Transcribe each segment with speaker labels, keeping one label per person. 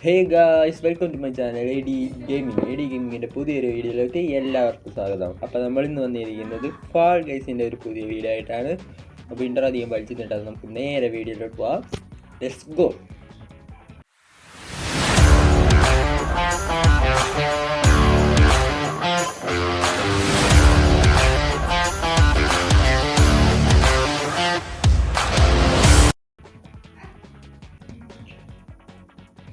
Speaker 1: Hey guys, welcome to my channel A D ഗെയിമിങ്ങിൻ്റെ പുതിയൊരു വീഡിയോയിലേക്ക് എല്ലാവർക്കും സ്വാഗതം. അപ്പോൾ നമ്മൾ ഇന്ന് വന്നിരിക്കുന്നത് ഫാൾ ഗൈസിൻ്റെ ഒരു പുതിയ വീഡിയോ ആയിട്ടാണ്. അപ്പോൾ ഇൻ്റർ അധികം വലിച്ചിട്ടുണ്ടാകും, നമുക്ക് നേരെ വീഡിയോയിലോട്ട് പോവാം. Let's go.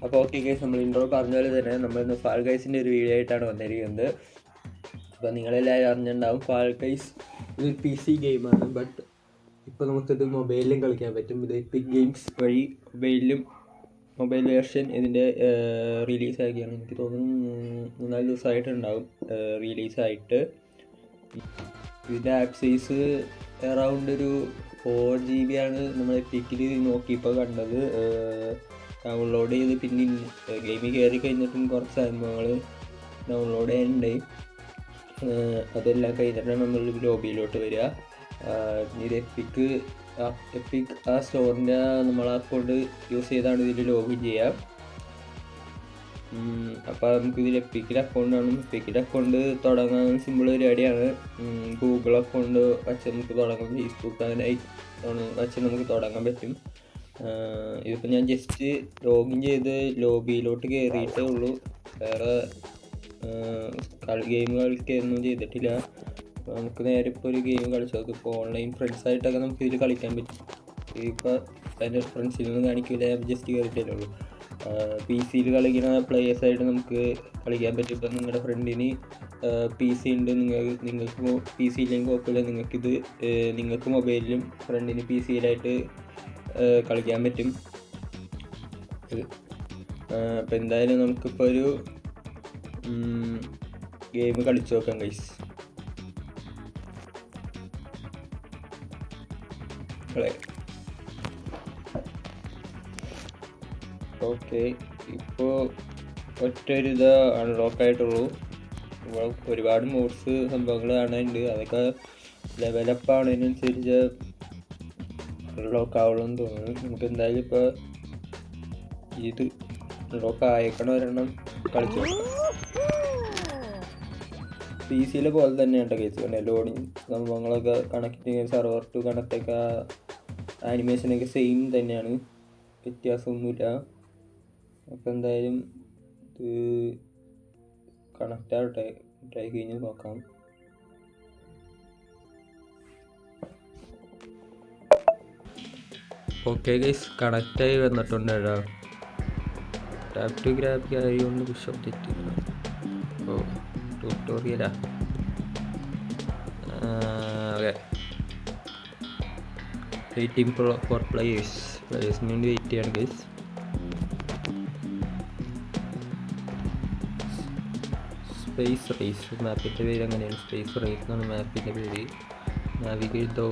Speaker 1: അപ്പോൾ ഓക്കെ ഗൈസ്, നമ്മൾ ഇൻട്രോ പറഞ്ഞ പോലെ തന്നെ നമ്മളിന്ന് ഫാൾ ഗൈസിൻ്റെ ഒരു വീഡിയോ ആയിട്ടാണ് വന്നിരിക്കുന്നത്. അപ്പോൾ നിങ്ങളെല്ലാവരും അറിഞ്ഞിട്ടുണ്ടാവും, ഫാൾ ഗൈസ് ഇത് PC ഗെയിമാണ്. ബട്ട് ഇപ്പോൾ നമുക്കിത് മൊബൈലിലും കളിക്കാൻ പറ്റും. ഇത് എപ്പിക് ഗെയിംസ് വഴി മൊബൈൽ വേർഷൻ ഇതിൻ്റെ റിലീസാക്കിയാണ്. എനിക്ക് തോന്നുന്നു 3-4 ദിവസമായിട്ടുണ്ടാവും റിലീസായിട്ട്. ഇതിൻ്റെ ആപ്പ് സൈസ് അറൗണ്ട് ഒരു 4 GB ആണ് നമ്മൾ എപ്പിക്കിൽ നോക്കിയപ്പോൾ കണ്ടത്. ഡൗൺലോഡ് ചെയ്ത് പിന്നെ ഗെയിമിൽ കയറി കഴിഞ്ഞിട്ടും കുറച്ച് അനുഭവങ്ങൾ ഡൗൺലോഡ് ചെയ്യാനുണ്ടായി. അതെല്ലാം കഴിഞ്ഞിട്ടാണ് നമ്മൾ ലോബിയിലോട്ട് വരിക. ഇത് എപ്പിക് ആ സ്റ്റോറിൻ്റെ നമ്മൾ അക്കൗണ്ട് യൂസ് ചെയ്താണ് ഇതിൽ ലോഗിൻ ചെയ്യുക. അപ്പോൾ നമുക്ക് ഇതിൽ എപ്പിക്കിൻ്റെ അക്കൗണ്ടാണ്. എപ്പിക്കിൻ്റെ അക്കൗണ്ട് തുടങ്ങാൻ സിമ്പിൾ പരിപാടിയാണ്. ഗൂഗിൾ അക്കൗണ്ട് വച്ച് നമുക്ക് തുടങ്ങാം, ഫേസ്ബുക്ക് അങ്ങനെ വച്ച് നമുക്ക് തുടങ്ങാൻ പറ്റും. ഇതിപ്പോൾ ഞാൻ ജസ്റ്റ് ലോഗിൻ ചെയ്ത് ലോബിയിലോട്ട് കയറിയിട്ടേ ഉള്ളൂ, വേറെ ഗെയിം കളിക്കൊന്നും ചെയ്തിട്ടില്ല. അപ്പോൾ നമുക്ക് നേരെ ഇപ്പോൾ ഒരു ഗെയിം കളിച്ചു നോക്കും. ഇപ്പോൾ ഓൺലൈൻ ഫ്രണ്ട്സായിട്ടൊക്കെ നമുക്ക് ഇതിൽ കളിക്കാൻ പറ്റും. ഇപ്പോൾ എൻ്റെ ഫ്രണ്ട്സിനൊന്നും കാണിക്കില്ല, ഞാൻ ജസ്റ്റ് കയറിയിട്ടേ ഉള്ളൂ. PC-യിൽ കളിക്കുന്ന പ്ലേയേഴ്സായിട്ട് നമുക്ക് കളിക്കാൻ പറ്റും. ഇപ്പം നിങ്ങളുടെ ഫ്രണ്ടിന് PC ഉണ്ട്, നിങ്ങൾക്ക് PC ഇല്ലെങ്കിൽ കുഴപ്പമില്ല, നിങ്ങൾക്ക് മൊബൈലിലും ഫ്രണ്ടിന് PC-യിലായിട്ട് കളിക്കാൻ പറ്റും. അപ്പോൾ എന്തായാലും നമുക്കിപ്പോൾ ഒരു ഗെയിം കളിച്ചു നോക്കാം ഗൈസ്. ഓക്കെ, ഇപ്പോൾ ഒറ്റൊരു ഇത് അൺലോക്ക് ആയിട്ടുള്ളൂ. ഒരുപാട് മോഡ്സ് സംഭവങ്ങൾ കാണാനുണ്ട്. അതൊക്കെ ലെവലപ്പ് ആവുന്നതിനനുസരിച്ച് അൺലോക്ക് ആവുള്ളൂ എന്ന് തോന്നുന്നു. നമുക്ക് എന്തായാലും ഇപ്പോൾ ഇത് അൺലോക്ക് ആയേക്കണ ഒരെണ്ണം കളിച്ചു നോക്കാം. PC-യിലെ പോലെ തന്നെയാണ് കേസ്. പിന്നെ ലോഡിങ് സംഭവങ്ങളൊക്കെ കണക്ട് സെർവർ ടു കണക്റ്റൊക്കെ ആനിമേഷനൊക്കെ സെയിം തന്നെയാണ്, വ്യത്യാസമൊന്നുമില്ല. അപ്പോൾ എന്തായാലും ഇത് കണക്റ്റ് ആവട്ടെ, ട്രൈ കഴിഞ്ഞ് നോക്കാം. ഓക്കെ ഗൈസ്, കണക്റ്റായി വന്നിട്ടുണ്ട്. ടാപ്പ് ടു ഗ്രാബ് ആയതുകൊണ്ട് പുഷപ്പ് തെറ്റില്ല. ഓ, ട്യൂട്ടോറിയലാ. ഓക്കെ, വെയിറ്റിംഗ് ഫോർ പ്ലേയേഴ്സിന് വേണ്ടി വെയിറ്റ് ചെയ്യാണ് ഗൈസ്. സ്പേസ് റേസ് മാപ്പിൻ്റെ പേര് അങ്ങനെയാണ്, സ്പേസ് റേസ് എന്നാണ് മാപ്പിൻ്റെ പേര്. നാവിഗേറ്റ് ദോ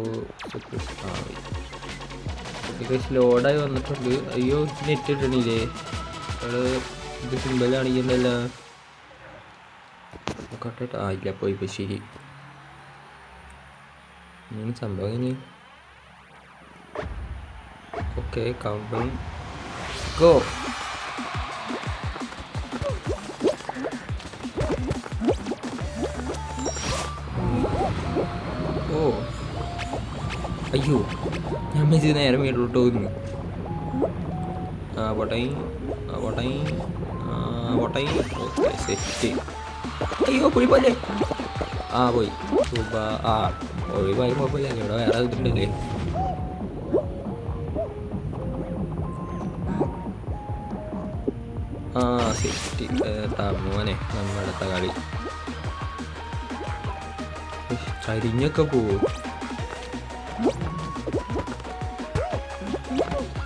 Speaker 1: ലോഡായി വന്നിട്ടുണ്ട്. അയ്യോ, നെറ്റ് ഇട്ടണില്ലേ? ഇത് സിമ്പിളാണെങ്കിലല്ല നോക്കട്ടെ. ഇല്ല, പോയി ഇപ്പോൾ ശരി. ഇങ്ങനെ സംഭവം ഇനി. Okay, count down go. ഓ അയ്യോ, ഞാൻ മെസ്സി നേരെ മേലോട്ട് പോകുന്നു. Okay, set. അയ്യോ, പോയി പോലെ. പോയി പോയി കുഴപ്പമില്ല. ഇവിടെ വേറെ ഇതുണ്ടല്ലേ. സെറ്റ്. മോനെ, നമ്മളടുത്ത കളി ചരിഞ്ഞൊക്കെ പോവും.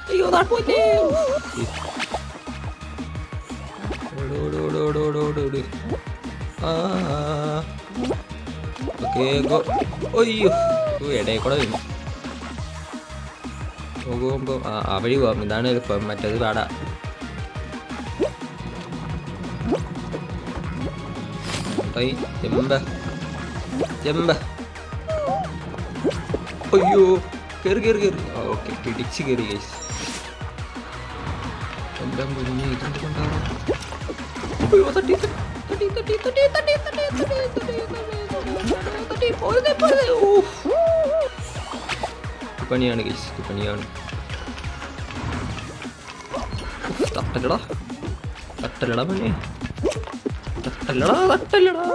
Speaker 1: അയ്യോ, അയ്യോ, ഇടയിൽ കൂടെ വരും. പോകുമ്പോൾ ആ വഴി പോകാം. ഇതാണ് എളുപ്പം, മറ്റേത് പാടാ. ചെമ്പ. അയ്യോ, കയറി. ഓക്കെ, പിടിച്ച് കയറി ഗൈസ്. പണിയാണ് ഗൈസ്, പണിയാണ്. തട്ടല്ലടാ തട്ടല്ലടാ പണി, തട്ടല്ലടാ തട്ടല്ലടാ.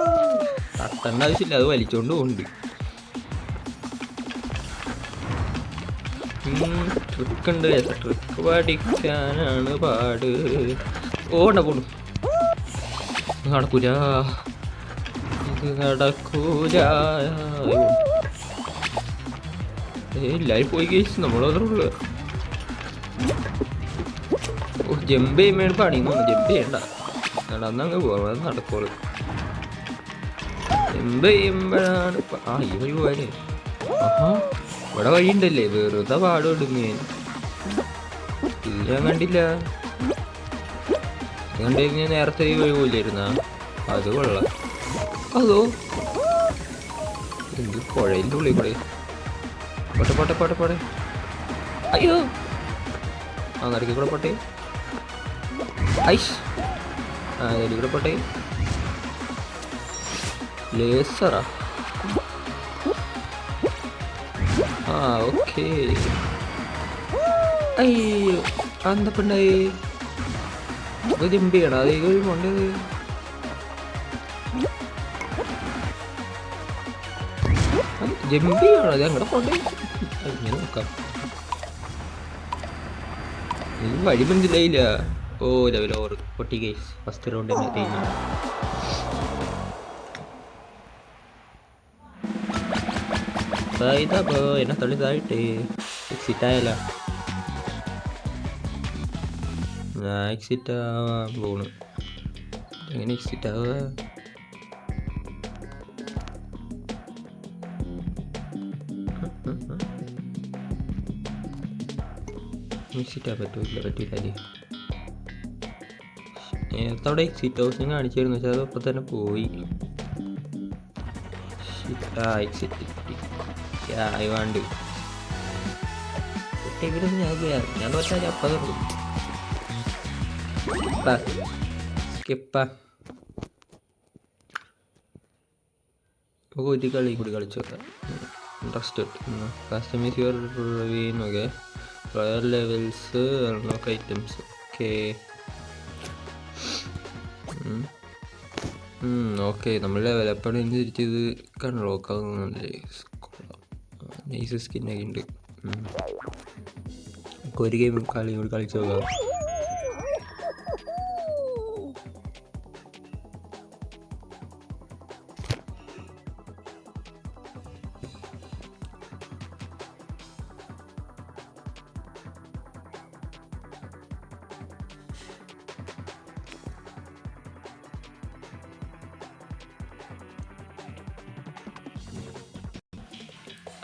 Speaker 1: തട്ടേണ്ട ആവശ്യമില്ല, അത് വലിച്ചോണ്ട് പോകുന്നുണ്ട്. ട്രിക്കുണ്ട്, ട്രിക്ക് പഠിക്കാനാണ് പാട്. ഓണ്ട പോണു, നടക്കൂല, ഇത് നടക്കൂല. എല്ലാരും പോയി കഴിച്ചു, നമ്മളതറുള്ളു. ഓ ജമ്പ് ചെയ്യുമ്പോഴാണ് പണിയെന്ന് തോന്നുന്നു. ജമ്പ് ചെയ്യണ്ട, നടന്നങ്ങ് പോവാം, അത് നടക്കോളൂ. ജമ്പ് ചെയ്യുമ്പോഴാണ് ഈ വഴി പോയാലേ. ആഹാ ഇവിടെ വഴിയുണ്ടല്ലേ, വെറുതെ പാടുവിടുന്നു. ഇത് ഞാൻ കണ്ടില്ല, കണ്ടുകഴിഞ്ഞാൽ നേരത്തെ ഈ വഴി പോയില്ലായിരുന്ന. അത് കൊള്ളാം. അതോ എന്ത് പുഴയിൻ്റെ ഉള്ളിൽ കൂടെ. പോട്ടെ പോട്ടെ പോട്ടെ പോട്ടെ. അയ്യോ ആ നരക്കി കൂടെ പോട്ടെ. ഐഷ് ആ നരി കൂടെ പോട്ടെ. ലേസറാ. ആ ഓക്കെ. അയ്യോ അന്തപ്പണ്ടായി ജമ്പ് ചെയ്യണം, അത് കൊണ്ടത്. ജമ്പ് ചെയ്യണം, അത് അങ്ങോട്ട് പോട്ടെ. ഇങ്ങനെ നോക്കാം, ഇത് വഴി മനസ്സിലായില്ല. ഓ ലെവൽ ഓവർ പൊട്ടി കേസ്. ഫസ്റ്റ് റൗണ്ട് തന്നെ കഴിഞ്ഞു. എന്നെ തള്ളിതായിട്ട് എക്സിറ്റ് ആയല്ല. ഞാൻ എക്സിറ്റ് ആവാൻ പോണു. എങ്ങനെ എക്സിറ്റ് ആവുക? എക്സിറ്റ് ആവാൻ പറ്റൂലേ. നേരത്തെ അവിടെ എക്സിറ്റ് ഹൗസിന് കാണിച്ചായിരുന്നു, പക്ഷെ അത് ഇപ്പം തന്നെ പോയി. എക്സിറ്റ് ആയവാണ്ട് ഞാൻ പറ്റാ അപ്പം സ്കിപ്പാ. ഒരു കളി കൂടി കളിച്ചു നോക്കാം. ഇൻട്രസ്റ്റഡ്. കസ്റ്റമൈസ് യുവർ നോക്കെ player levels, unlock items. Okay okay, നമ്മൾ ലെവലപ്പാണ് അനുസരിച്ച് ഇത് അൺലോക്ക് ആകുന്നുണ്ടല്ലേ. നൈസ് സ്കിന്നൊക്കെ ഉണ്ട്. ഒരു ഗെയിം കളി കൂടി കളിച്ചു നോക്കാം.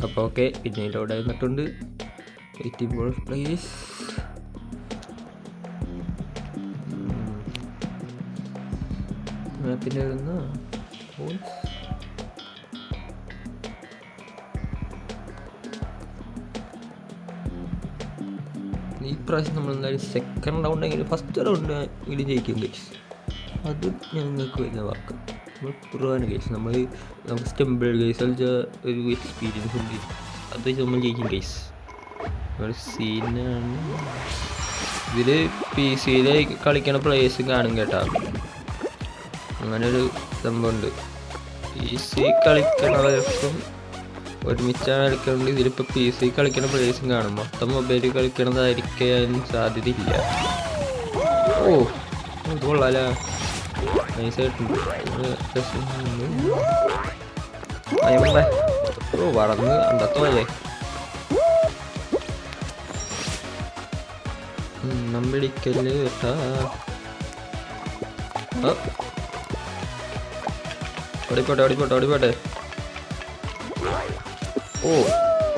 Speaker 1: അപ്പോൾ ഓക്കെ, പിന്നെ ലോഡ് ആയിരുന്നിട്ടുണ്ട്. 84 പ്ലേസ്. മാപ്പിൻ്റെ ഈ പ്രാവശ്യം നമ്മൾ എന്തായാലും സെക്കൻഡ് റൗണ്ട് എങ്കിലും ഫസ്റ്റ് റൗണ്ട് എങ്കിലും ജയിക്കും ഗൈസ്. അത് ഞങ്ങൾക്ക് വരുന്ന വാക്കാം. നമ്മൾ കുറവാണ് ഗൈസ്. നമുക്ക് സ്റ്റെമ്പിൾ ഗൈസ് കളിച്ചാൽ ഒരു എക്സ്പീരിയൻസ് ഉണ്ട്, അത് നമ്മൾ ജയിക്കും ഗൈസ്. ഒരു സീനാണ് ഇതിൽ. PC-യിൽ കളിക്കണ പ്ലേയേഴ്സ് കാണും കേട്ടോ, അങ്ങനൊരു സംഭവമുണ്ട്. PC കളിക്കണവർക്കും ഒരുമിച്ചാണ് കളിക്കുന്നത്. ഇതിലിപ്പോൾ PC കളിക്കണ പ്ലേയേഴ്സും കാണും. മൊത്തം മൊബൈലിൽ കളിക്കണതായിരിക്കാൻ സാധ്യതയില്ല. ഓ ഇത് കൊള്ളാല, നൈസായിട്ടുണ്ട്. ഓ വളർന്ന് അണ്ടത്തോളല്ലേ. നമ്പിടിക്കല് കേട്ടാ. ഓടിപ്പോട്ടെ ഓടിപ്പോട്ടെ ഓടിപ്പോട്ടെ. ഓ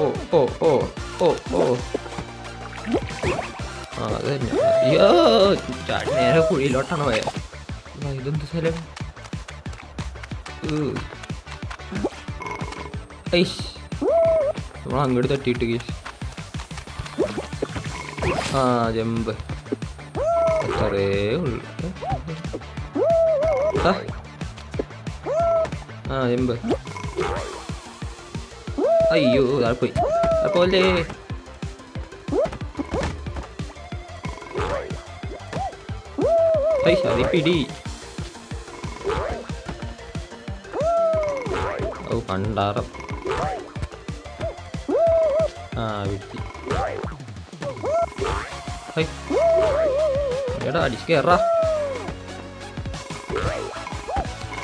Speaker 1: ഓ ഓ ഓ ഓ ഓ ആ അത് തന്നെ. അയ്യോ നേരെ കുഴിയിലോട്ടാണ് പോയത്. ഇതെന്ത് സ്ഥലം? നമ്മൾ അങ്ങോട്ട് തട്ടിയിട്ട് കേസ്. ആ ജമ്പ് അത്രേ ഉള്ളു. എമ്പ്. അയ്യോ അത് പോയി. അപ്പോലെ അത് പിടി. ഓ പണ്ടാറം. വിട്ടി. എടാ അടിച്ച് കയറാ.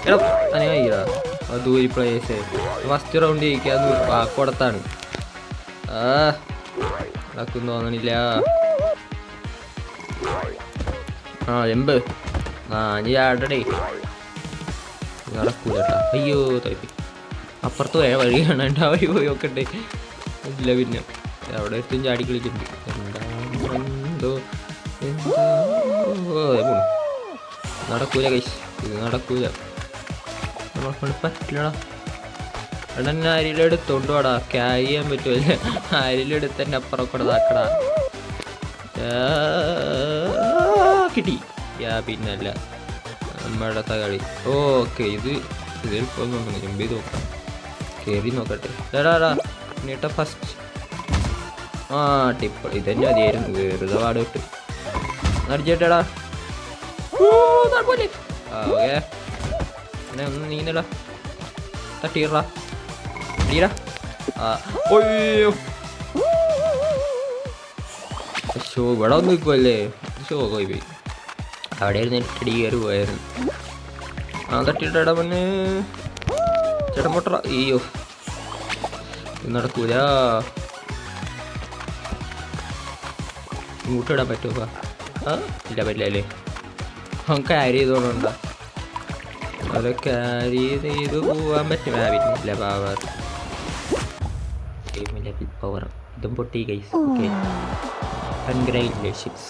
Speaker 1: എടാ അനയ്യാ ദൂരി പ്ലേയേഴ്സ് ഫസ്റ്റ് റൗണ്ട് ജയിക്കാന്ന് വാക്കോടത്താണ്. നടക്കും തോന്നണില്ല. എമ്പ്. നീ ആടടേ. നടക്കൂലട്ടാ. അയ്യോ തപ്പി അപ്പുറത്ത് പോയ വഴി കാണാണ്ട് ആ വഴി പോയി നോക്കണ്ടേ. ഇല്ല പിന്നെ അവിടെ എത്തും ചാടി കളിക്കുന്നുണ്ട്. എന്തോ നടക്കൂല കൈസ്, ഇത് നടക്കൂല. നമ്മളെ പറ്റില്ലടാ. എടാ എന്നെ ആരെങ്കിലും എടുത്തോണ്ട് വാടാ. ക്യാരി ചെയ്യാൻ പറ്റുമല്ലേ? ആരെങ്കിലും എടുത്ത് തന്നെ അപ്പുറം കൂടെ ഇതാക്കടാ. കിട്ടി. പിന്നല്ല നമ്മുടെ കളി. ഓക്കെ ഇത് എളുപ്പം നോക്കണം. ജമ്പ് ചെയ്ത് നോക്കാം. കയറി നോക്കട്ടെ. എടാടാ നീട്ട ഫസ്റ്റ്. ടിപ്പ് ഇതന്നെ മതിയായിരുന്നു. വെറുതെ പാട് വിട്ട് നടിച്ചേട്ടാ. ഓക്കെ ഒന്ന് നീന്നടാ. തട്ടിടാ ടീടാ. ഒയ്യോ ഷോ ഇവിടെ ഒന്ന് നിൽക്കുമല്ലേ. ഷോ പോയി പോയി. അവിടെ ആയിരുന്നു നെറ്റടി കയറി പോയായിരുന്നു. തട്ടിയിട്ടാ പൊന്ന്. ചേട്ടൻ പൊട്ടറ. അയ്യോ നടക്കൂല. ഇങ്ങോട്ടിടാൻ പറ്റുമോ? ഇല്ല പറ്റില്ല അല്ലേ. അവൻ ക്യാരി ചെയ്തോണ്ടാ. അത് ക്യാരി ചെയ്ത് പോവാൻ പറ്റും. പിന്നില്ല പവർ. പവർ ഇതും പൊട്ടി ഗൈസ്. Okay congratulations.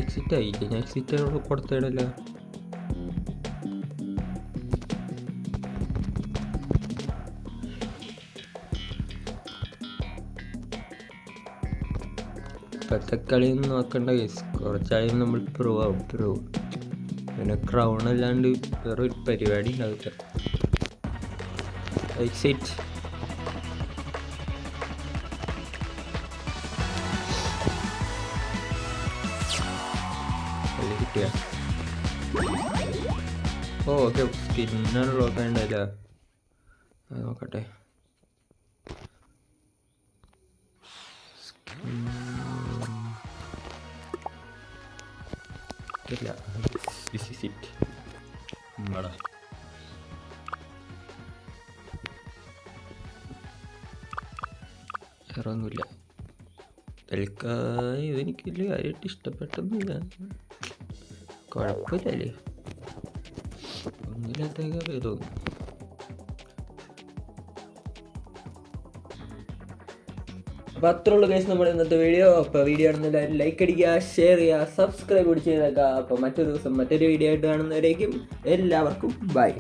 Speaker 1: എക്സിറ്റ് ആയില്ലേ? ഞാൻ എക്സിറ്റ് കൊടുത്തിടല്ല. ഇപ്പോഴത്തെ കളിയൊന്നും നോക്കണ്ട കേസ്. കുറച്ചായും നമ്മൾ പ്രോ ആവും. പിന്നെ ക്രൗൺ അല്ലാണ്ട് വേറെ ഒരു പരിപാടി ഉണ്ടാവില്ല. എക്സിറ്റ് കിട്ടിയ. ഓക്കെ സ്കിന്നർ നോക്കണ്ടല്ല. അത് നോക്കട്ടെ. വേറൊന്നുമില്ല. തൽക്കാലം ഇതെനിക്ക് വലിയ കാര്യമായിട്ട് ഇഷ്ടപ്പെട്ടൊന്നുമില്ല. കുഴപ്പമില്ലല്ലേ. ഒന്നില്ലാത്തൊക്കെ തോന്നും. അപ്പോൾ അത്രയുള്ള കേസ് നമ്മുടെ ഇന്നത്തെ വീഡിയോ. അപ്പോൾ വീഡിയോ ആണെന്നെല്ലാവരും ലൈക്ക് അടിക്കുക, ഷെയർ ചെയ്യുക, സബ്സ്ക്രൈബ് കൂടി ചെയ്തേക്കുക. അപ്പോൾ മറ്റൊരു ദിവസം മറ്റൊരു വീഡിയോ ആയിട്ട് കാണുന്നവരേക്കും എല്ലാവർക്കും ബൈ.